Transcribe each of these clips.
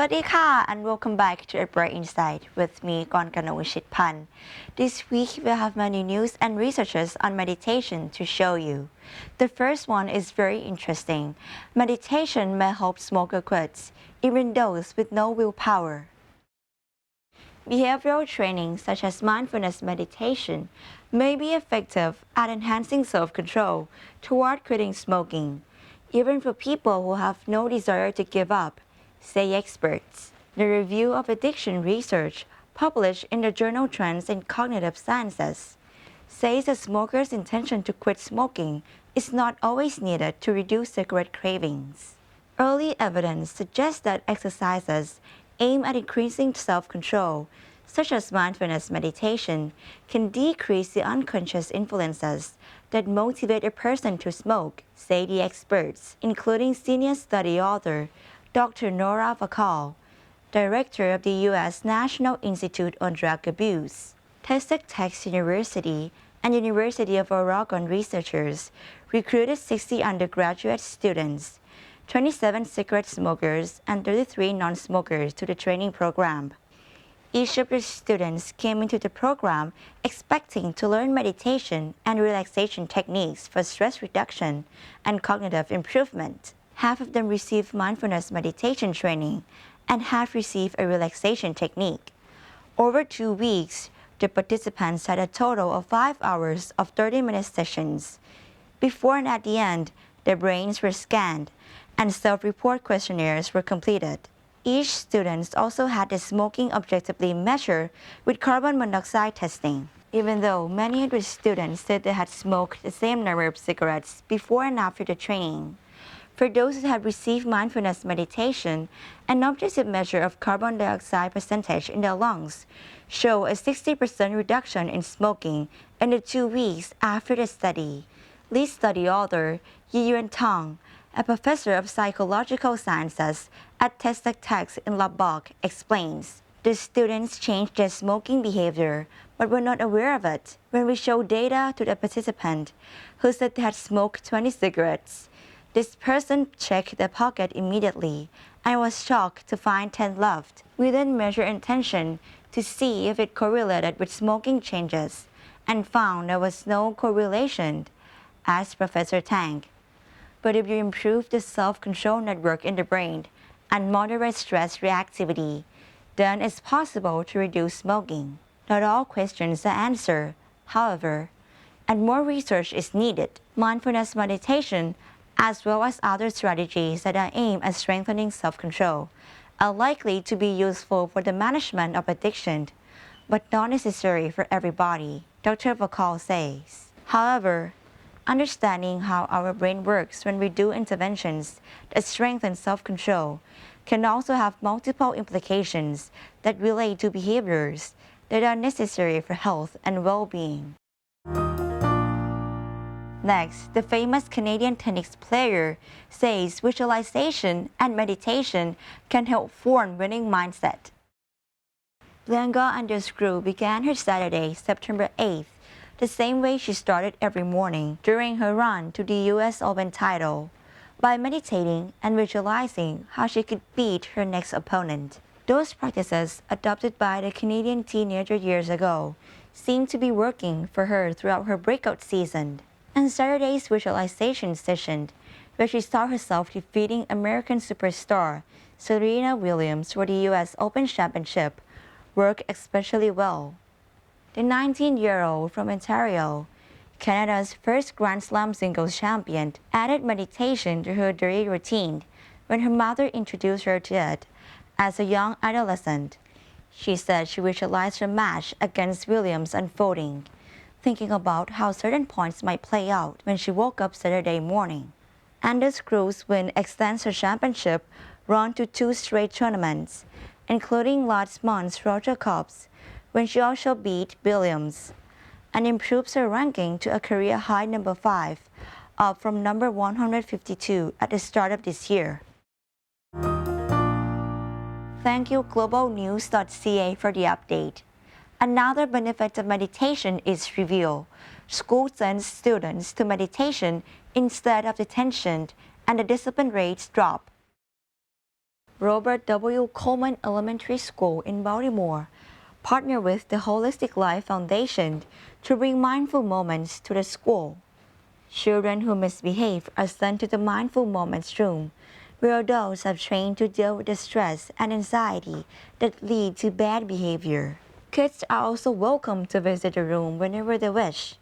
สวัสดีค่ะ and welcome back to A Bright Insight with me กรกนก วิชิตพันธ์ This week we have many news and researches on meditation to show you. The first one is very interesting. Meditation may help smoker quit, even those with no willpower. Behavioral training such as mindfulness meditation may be effective at enhancing self-control toward quitting smoking, even for people who have no desire to give up.Say experts. The review of addiction research published in the journal Trends in Cognitive Sciences says a smoker's intention to quit smoking is not always needed to reduce cigarette cravings. Early evidence suggests that exercises aimed at increasing self-control, such as mindfulness meditation, can decrease the unconscious influences that motivate a person to smoke, say the experts, including senior study author.Dr. Nora Vakal, Director of the U.S. National Institute on Drug Abuse, Texas University, and University of Oregon researchers recruited 60 undergraduate students, 27 cigarette smokers, and 33 non-smokers to the training program. Each of the students came into the program expecting to learn meditation and relaxation techniques for stress reduction and cognitive improvement.Half of them received mindfulness meditation training and half received a relaxation technique. Over 2 weeks, the participants had a total of 5 hours of 30-minute sessions. Before and at the end, their brains were scanned and self-report questionnaires were completed. Each student also had the smoking objectively measured with carbon monoxide testing. Even though many of the students said they had smoked the same number of cigarettes before and after the training,For those who have received mindfulness meditation, an objective measure of carbon dioxide percentage in their lungs showed a 60% reduction in smoking in the 2 weeks after the study. Lead study author Yiyuan Tong, a professor of psychological sciences at Texas Tech in Lubbock, explains, the students changed their smoking behavior but were not aware of it when we showed data to the participant who said they had smoked 20 cigarettes.This person checked their pocket immediately and was shocked to find 10 left. We then measured intention to see if it correlated with smoking changes and found there was no correlation, asked Professor Tang. But if you improve the self-control network in the brain and moderate stress reactivity, then it's possible to reduce smoking. Not all questions are answered, however, and more research is needed. Mindfulness meditation,as well as other strategies that are aimed at strengthening self-control, are likely to be useful for the management of addiction, but not necessary for everybody, Dr. Vakal says. However, understanding how our brain works when we do interventions that strengthen self-control can also have multiple implications that relate to behaviors that are necessary for health and well-being.Next, the famous Canadian tennis player says visualization and meditation can help form winning mindset. Blanca Andreescu began her Saturday, September 8th, the same way she started every morning during her run to the U.S. Open title, by meditating and visualizing how she could beat her next opponent. Those practices, adopted by the Canadian teenager years ago, seem to be working for her throughout her breakout season.On Saturday's visualization session, where she saw herself defeating American superstar Serena Williams for the U.S. Open Championship, worked especially well. The 19-year-old from Ontario, Canada's first Grand Slam singles champion, added meditation to her daily routine when her mother introduced her to it as a young adolescent. She said she visualized her match against Williams unfolding,thinking about how certain points might play out when she woke up Saturday morning. Andreescu's win extends her championship run to 2 straight tournaments, including last month's Roger Cups, when she also beat Williams, and improves her ranking to a career high number 5, up from number 152 at the start of this year. Thank you globalnews.ca for the update.Another benefit of meditation is revealed. Schools send students to meditation instead of detention, and the discipline rates drop. Robert W. Coleman Elementary School in Baltimore partnered with the Holistic Life Foundation to bring mindful moments to the school. Children who misbehave are sent to the Mindful Moments room, where adults are trained to deal with the stress and anxiety that lead to bad behavior. Kids are also welcome to visit the room whenever they wish.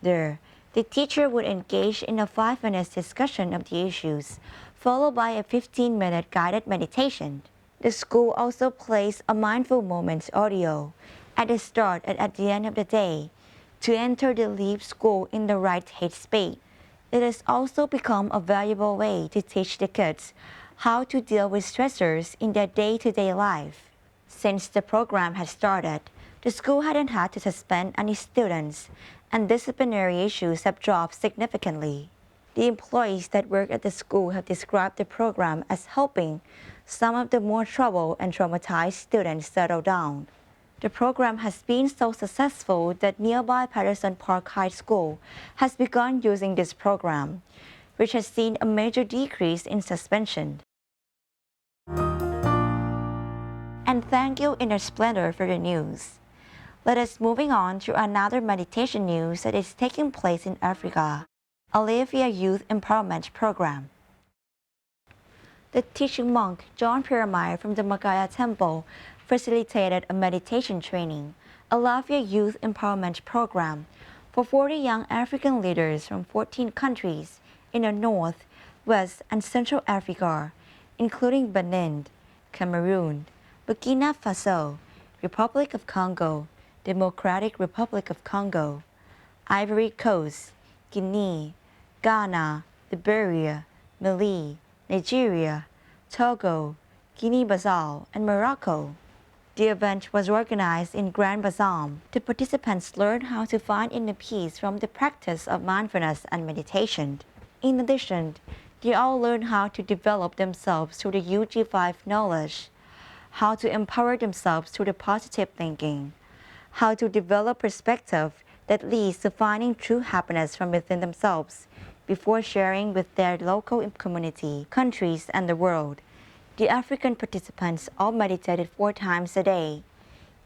There, the teacher would engage in a 5-minute discussion of the issues, followed by a 15-minute guided meditation. The school also plays a Mindful Moments audio at the start and at the end of the day to enter the leave school in the right headspace. It has also become a valuable way to teach the kids how to deal with stressors in their day-to-day life. Since the program has started, the school hadn't had to suspend any students, and disciplinary issues have dropped significantly. The employees that work at the school have described the program as helping some of the more troubled and traumatized students settle down. The program has been so successful that nearby Patterson Park High School has begun using this program, which has seen a major decrease in suspension. And thank you, Inner Splendor, for the news. Let us moving on to another meditation news that is taking place in Africa, Olivia Youth Empowerment Program. The teaching monk John Pyramide from the Magaya Temple facilitated a meditation training, Olivia Youth Empowerment Program, for 40 young African leaders from 14 countries in the North, West, and Central Africa, including Benin, Cameroon, Burkina Faso, Republic of Congo, Democratic Republic of Congo, Ivory Coast, Guinea, Ghana, Liberia, Mali, Nigeria, Togo, Guinea-Bissau, and Morocco. The event was organized in Grand Bassam. The participants learned how to find inner peace from the practice of mindfulness and meditation. In addition, they all learned how to develop themselves through the UG5 knowledge, how to empower themselves through the positive thinking, how to develop perspective that leads to finding true happiness from within themselves before sharing with their local community, countries, and the world. The African participants all meditated 4 times a day.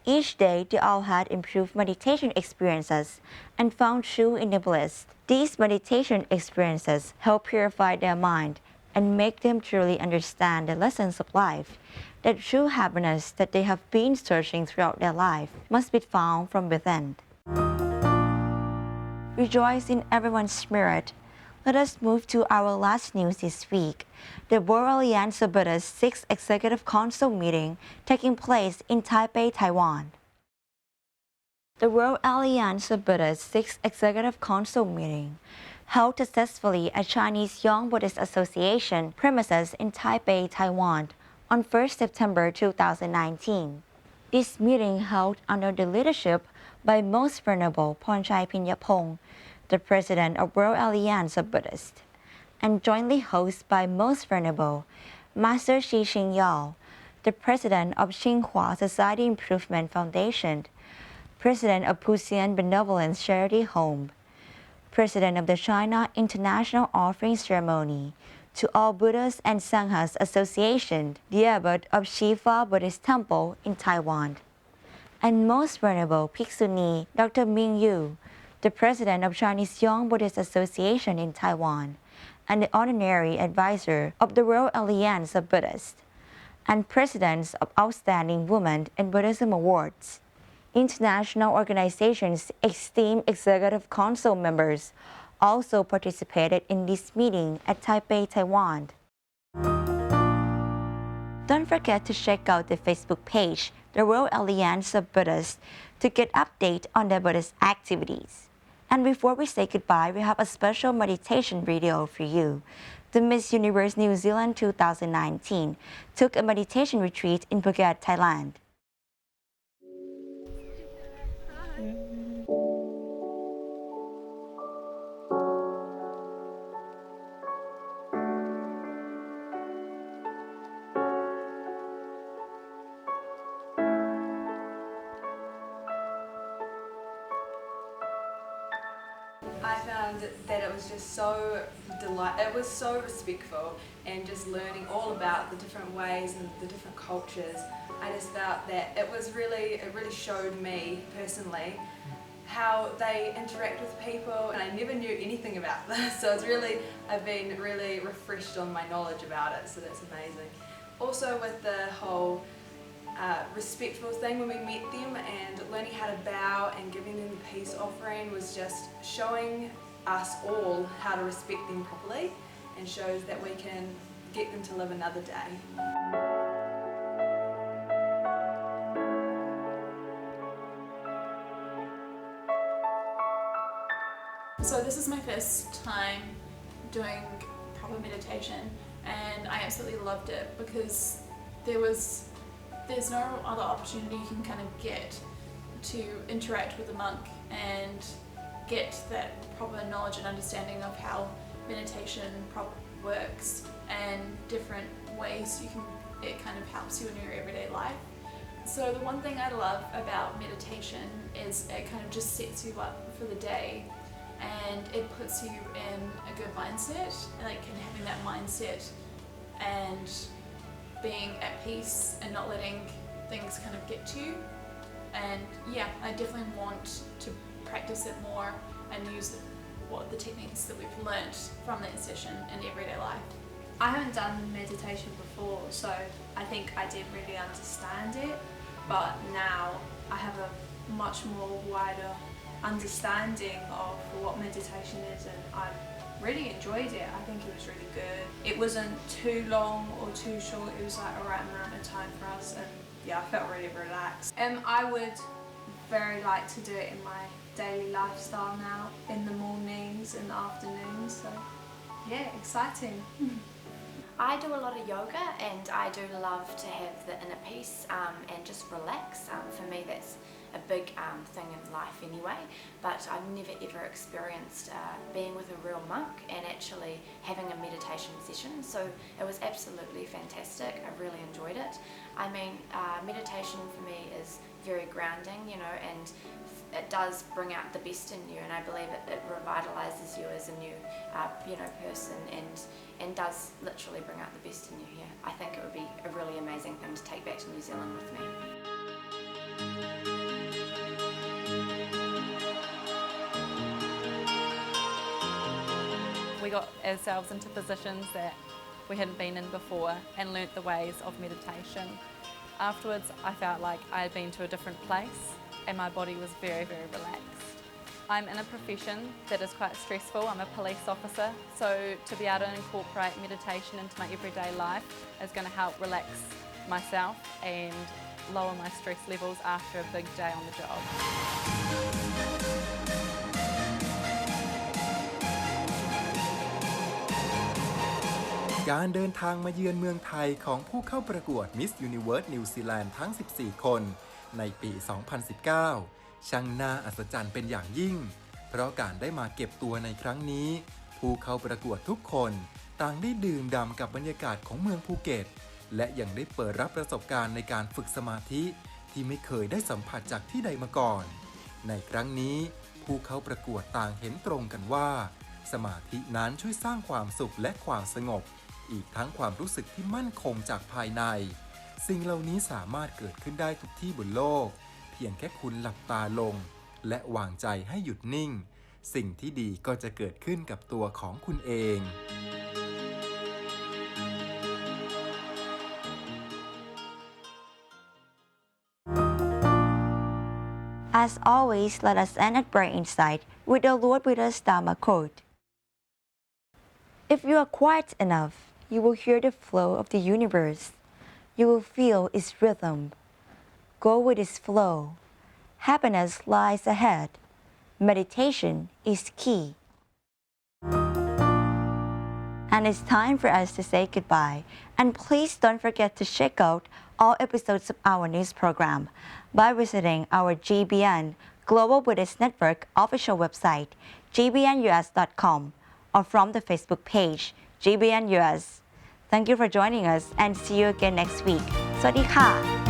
Each day, they all had improved meditation experiences and found true inner bliss. These meditation experiences help purify their mind and make them truly understand the lessons of life, that true happiness that they have been searching throughout their life must be found from within. Rejoice in everyone's spirit. Let us move to our last news this week, the World Alliance of Buddhists 6th Executive Council meeting taking place in Taipei, Taiwan. The World Alliance of Buddhists 6th Executive Council meeting, held successfully at Chinese Young Buddhist Association premises in Taipei, Taiwan on 1 September 2019. This meeting held under the leadership by Most Venerable Ponchai Pinyapong, the President of World Alliance of Buddhists, and jointly hosted by Most Venerable Master Xi Xingyao, the President of Xinhua Society Improvement Foundation, President of Puxian Benevolence Charity Home, President of the China International Offering Ceremony, to all Buddhas and Sanghas Association, the Abbot of Shifa Buddhist Temple in Taiwan, and Most Venerableภิksuni Dr. Ming Yu, the President of Chinese Young Buddhist Association in Taiwan, and the Honorary Advisor of the World Alliance of Buddhists, and Presidents of Outstanding Women in Buddhism Awards. International organizations' esteemed Executive Council members also participated in this meeting at Taipei, Taiwan. Don't forget to check out the Facebook page, the World Alliance of Buddhists, to get updates on the Buddhist activities. And before we say goodbye, we have a special meditation video for you. The Miss Universe New Zealand 2019 took a meditation retreat in Phuket, Thailand. I found that it was just so it was so respectful, and just learning all about the different ways and the different cultures. I just felt that it really showed me personally how they interact with people, and I never knew anything about this. So I've been really refreshed on my knowledge about it. So that's amazing. Also with the whole respectful thing when we met them, and learning how to bow and giving them the peace offering was just showing us all how to respect them properly, and shows that we can get them to live another day. So this is my first time doing proper meditation, and I absolutely loved it because there's no other opportunity you can kind of get to interact with a monk and get that proper knowledge and understanding of how meditation works and different ways it kind of helps you in your everyday life. So the one thing I love about meditation is it kind of just sets you up for the day, and it puts you in a good mindset, and having that mindset and being at peace and not letting things kind of get to you. And yeah, I definitely want to practice it more and use the techniques that we've learnt from that session in everyday life. I haven't done meditation before, so I think I didn't really understand it, but now I have a much more wider understanding of what meditation is, and I really enjoyed it. I think it was really good. It wasn't too long or too short, it was like a right amount of time for us, and yeah, I felt really relaxed. I would very like to do it in my daily lifestyle now, in the mornings and the afternoons, so yeah, exciting. I do a lot of yoga, and I do love to have the inner peace and just relax. For me that's a big thing in life anyway, but I've never ever experienced being with a real monk and actually having a meditation session, so it was absolutely fantastic. I really enjoyed it. I mean, meditation for me is very grounding, you know, and it does bring out the best in you, and I believe it revitalizes you as a new person, and does literally bring out the best in you here. I think it would be a really amazing thing to take back to New Zealand with me. We got ourselves into positions that we hadn't been in before and learnt the ways of meditation. Afterwards, I felt like I had been to a different place and my body was very, very relaxed. I'm in a profession that is quite stressful. I'm a police officer, so to be able to incorporate meditation into my everyday life is going to help relax myself and lower my stress levels after a big day on the job. การเดินทางมาเยือนเมืองไทยของผู้เข้าประกวด Miss Universe New Zealand ทั้ง 14 คนในปี 2019 ช่างน่าอัศจรรย์เป็นอย่างยิ่งเพราะการได้มาเก็บตัวในครั้งนี้ผู้เข้าประกวดทุกคนต่างได้ดื่มด่ำกับบรรยากาศของเมืองภูเก็ตและยังได้เปิดรับประสบการณ์ในการฝึกสมาธิที่ไม่เคยได้สัมผัสจากที่ใดมาก่อนในครั้งนี้ผู้เข้าประกวดต่างเห็นตรงกันว่าสมาธินั้นช่วยสร้างความสุขและความสงบอีกทั้งความรู้สึกที่มั่นคงจากภายในสิ่งเหล่านี้สามารถเกิดขึ้นได้ทุกที่บนโลกเพียงแค่คุณหลับตาลงและวางใจให้หยุดนิ่งสิ่งที่ดีก็จะเกิดขึ้นกับตัวของคุณเอง As always, let us end at Bright Insight with the Lord Buddha's Dharma quote. If you are quiet enough, you will hear the flow of the universe. You will feel its rhythm. Go with its flow. Happiness lies ahead. Meditation is key. And it's time for us to say goodbye. And please don't forget to check out all episodes of our news program by visiting our GBN Global Buddhist Network official website, gbnus.com, or from the Facebook page, GBN US. Thank you for joining us and see you again next week. สวัสดีค่ะ